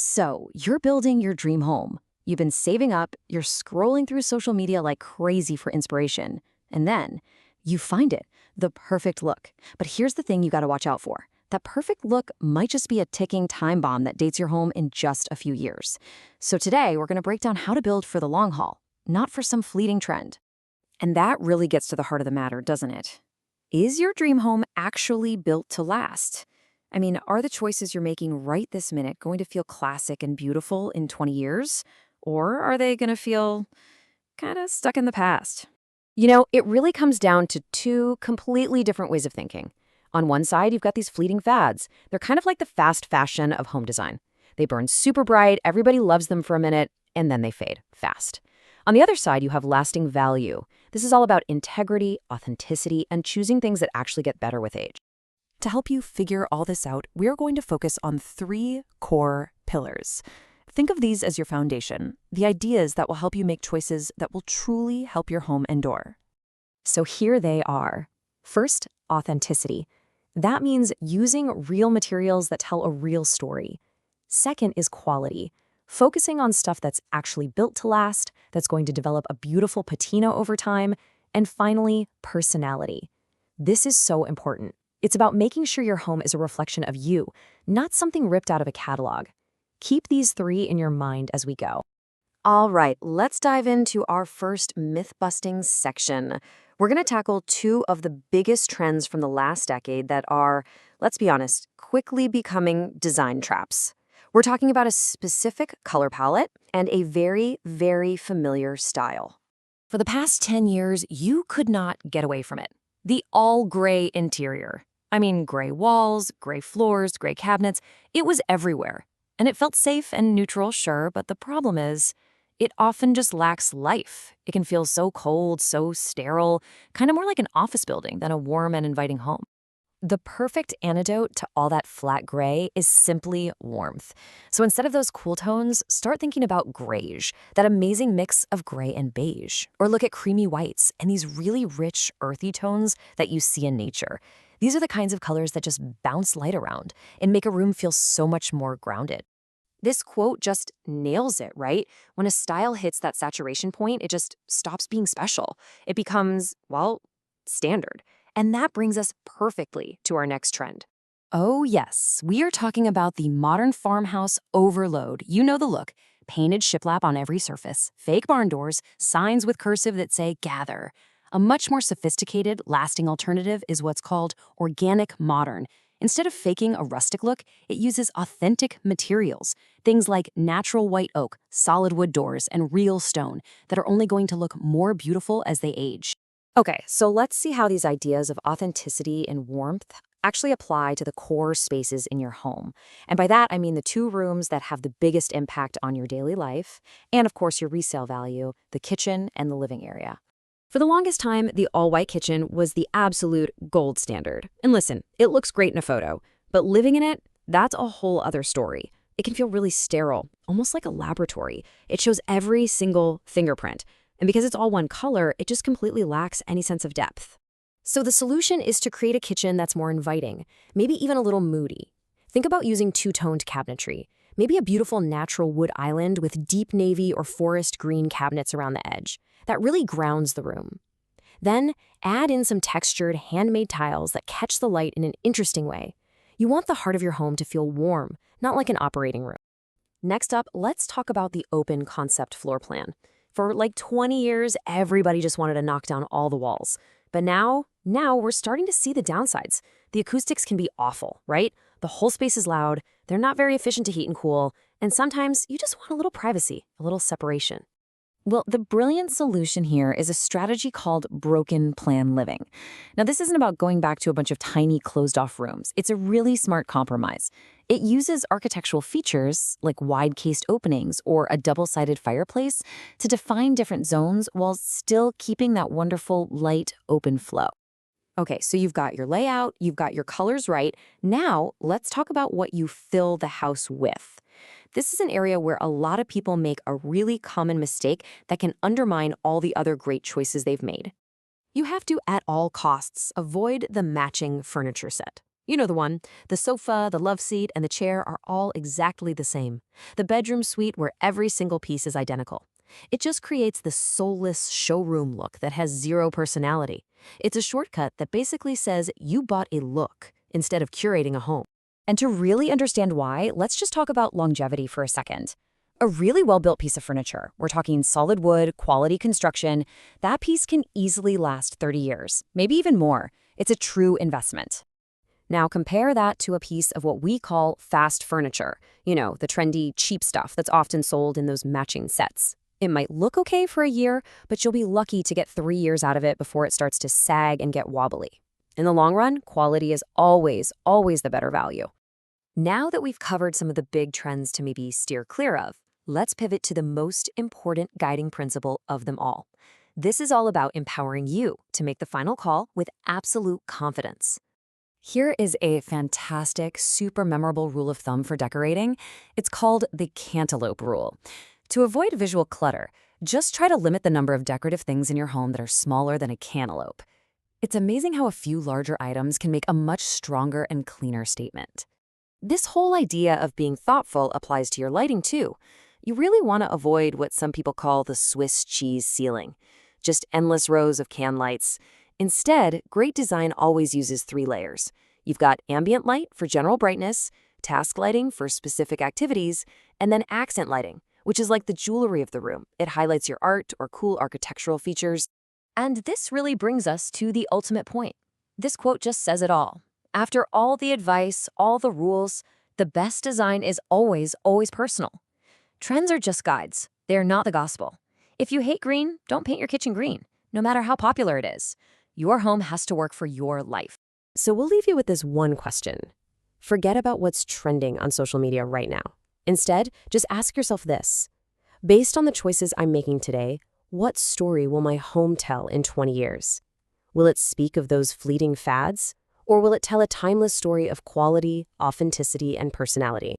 So, you're building your dream home. You've been saving up, you're scrolling through social media like crazy for inspiration. And then you find it, the perfect look. But here's the thing you gotta watch out for. That perfect look might just be a ticking time bomb that dates your home in just a few years. So today, we're gonna break down how to build for the long haul, not for some fleeting trend. And that really gets to the heart of the matter, doesn't it? Is your dream home actually built to last? I mean, are the choices you're making right this minute going to feel classic and beautiful in 20 years? Or are they going to feel kind of stuck in the past? It really comes down to two completely different ways of thinking. On one side, you've got these fleeting fads. They're kind of like the fast fashion of home design. They burn super bright, everybody loves them for a minute, and then they fade fast. On the other side, you have lasting value. This is all about integrity, authenticity, and choosing things that actually get better with age. To help you figure all this out, we're going to focus on three core pillars. Think of these as your foundation, the ideas that will help you make choices that will truly help your home endure. So here they are. First, authenticity. That means using real materials that tell a real story. Second is quality. Focusing on stuff that's actually built to last, that's going to develop a beautiful patina over time. And finally, personality. This is so important. It's about making sure your home is a reflection of you, not something ripped out of a catalog. Keep these three in your mind as we go. All right, let's dive into our first myth-busting section. We're going to tackle two of the biggest trends from the last decade that are, let's be honest, quickly becoming design traps. We're talking about a specific color palette and a very, very familiar style. For the past 10 years, you could not get away from it. The all-gray interior. I mean, gray walls, gray floors, gray cabinets. It was everywhere. And it felt safe and neutral, sure, but the problem is, it often just lacks life. It can feel so cold, so sterile, kind of more like an office building than a warm and inviting home. The perfect antidote to all that flat gray is simply warmth. So instead of those cool tones, start thinking about grayish, that amazing mix of gray and beige. Or look at creamy whites and these really rich, earthy tones that you see in nature. These are the kinds of colors that just bounce light around and make a room feel so much more grounded. This quote just nails it, right? When a style hits that saturation point, it just stops being special. It becomes, well, standard. And that brings us perfectly to our next trend. Oh yes, we are talking about the modern farmhouse overload. You know the look. Painted shiplap on every surface, fake barn doors, signs with cursive that say gather. A much more sophisticated, lasting alternative is what's called organic modern. Instead of faking a rustic look, it uses authentic materials. Things like natural white oak, solid wood doors, and real stone that are only going to look more beautiful as they age. Okay, so let's see how these ideas of authenticity and warmth actually apply to the core spaces in your home. And by that, I mean the two rooms that have the biggest impact on your daily life, and of course your resale value, the kitchen and the living area. For the longest time, the all-white kitchen was the absolute gold standard. And listen, it looks great in a photo, but living in it, that's a whole other story. It can feel really sterile, almost like a laboratory. It shows every single fingerprint. And because it's all one color, it just completely lacks any sense of depth. So the solution is to create a kitchen that's more inviting, maybe even a little moody. Think about using two-toned cabinetry. Maybe a beautiful natural wood island with deep navy or forest green cabinets around the edge. That really grounds the room. Then add in some textured, handmade tiles that catch the light in an interesting way. You want the heart of your home to feel warm, not like an operating room. Next up, let's talk about the open concept floor plan. For like 20 years, everybody just wanted to knock down all the walls. But now we're starting to see the downsides. The acoustics can be awful, right? The whole space is loud, they're not very efficient to heat and cool, and sometimes you just want a little privacy, a little separation. Well, the brilliant solution here is a strategy called broken plan living. Now, this isn't about going back to a bunch of tiny closed-off rooms. It's a really smart compromise. It uses architectural features like wide-cased openings or a double-sided fireplace to define different zones while still keeping that wonderful light, open flow. Okay, so you've got your layout, you've got your colors right. Now, let's talk about what you fill the house with. This is an area where a lot of people make a really common mistake that can undermine all the other great choices they've made. You have to, at all costs, avoid the matching furniture set. You know the one. The sofa, the love seat, and the chair are all exactly the same. The bedroom suite where every single piece is identical. It just creates this soulless showroom look that has zero personality. It's a shortcut that basically says you bought a look instead of curating a home. And to really understand why, let's just talk about longevity for a second. A really well-built piece of furniture, we're talking solid wood, quality construction, that piece can easily last 30 years, maybe even more. It's a true investment. Now compare that to a piece of what we call fast furniture, the trendy, cheap stuff that's often sold in those matching sets. It might look okay for a year, but you'll be lucky to get 3 years out of it before it starts to sag and get wobbly. In the long run, quality is always, always the better value. Now that we've covered some of the big trends to maybe steer clear of, let's pivot to the most important guiding principle of them all. This is all about empowering you to make the final call with absolute confidence. Here is a fantastic, super memorable rule of thumb for decorating. It's called the cantaloupe rule. To avoid visual clutter, just try to limit the number of decorative things in your home that are smaller than a cantaloupe. It's amazing how a few larger items can make a much stronger and cleaner statement. This whole idea of being thoughtful applies to your lighting too. You really want to avoid what some people call the Swiss cheese ceiling, just endless rows of can lights. Instead, great design always uses 3 layers. You've got ambient light for general brightness, task lighting for specific activities, and then accent lighting, which is like the jewelry of the room. It highlights your art or cool architectural features. And this really brings us to the ultimate point. This quote just says it all. After all the advice, all the rules, the best design is always, always personal. Trends are just guides. They're not the gospel. If you hate green, don't paint your kitchen green, no matter how popular it is. Your home has to work for your life. So we'll leave you with this one question. Forget about what's trending on social media right now. Instead, just ask yourself this. Based on the choices I'm making today, what story will my home tell in 20 years? Will it speak of those fleeting fads? Or will it tell a timeless story of quality, authenticity, and personality?